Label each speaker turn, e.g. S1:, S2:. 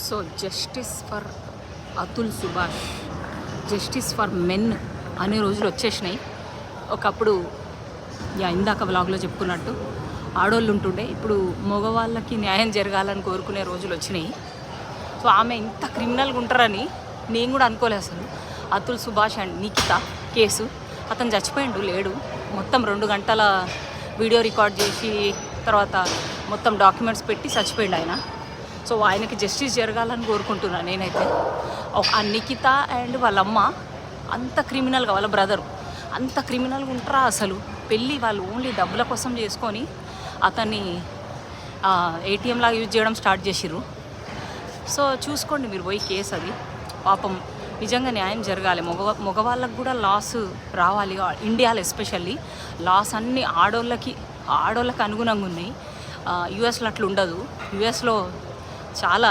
S1: So justice for Atul Subhash, justice for men అనే రోజులు వచ్చేసినాయి. ఒకప్పుడు ఇందాక వ్లాగ్లో చెప్పుకున్నట్టు ఆడోళ్ళు ఉంటుండే, ఇప్పుడు మగవాళ్ళకి న్యాయం జరగాలని కోరుకునే రోజులు వచ్చినాయి. సో ఆమె ఇంత క్రిమినల్గా ఉంటారని నేను కూడా అనుకోలేదు అసలు. అతుల్ సుభాష్ అండ్ నిఖిత కేసు, అతను చచ్చిపోయిండు లేడు. మొత్తం 2 గంటల వీడియో రికార్డ్ చేసి తర్వాత మొత్తం డాక్యుమెంట్స్ పెట్టి చచ్చిపోయిండు ఆయన. సో ఆయనకి జస్టిస్ జరగాలని కోరుకుంటున్నాను నేనైతే. ఆ నిఖిత అండ్ వాళ్ళ అమ్మ అంత క్రిమినల్గా, వాళ్ళ బ్రదరు అంత క్రిమినల్గా ఉంటారా అసలు. పెళ్ళి వాళ్ళు ఓన్లీ డబ్బుల కోసం చేసుకొని అతన్ని ఏటీఎం లాగా యూజ్ చేయడం స్టార్ట్ చేసిర్రు. సో చూసుకోండి మీరు పోయి కేసు, అది పాపం నిజంగా న్యాయం జరగాలి. మగవాళ్ళకు కూడా లాస్ రావాలి. ఇండియాలో ఎస్పెషల్లీ లాస్ అన్నీ ఆడోళ్ళకి అనుగుణంగా ఉన్నాయి. యూఎస్లో అట్లా ఉండదు. యూఎస్లో చాలా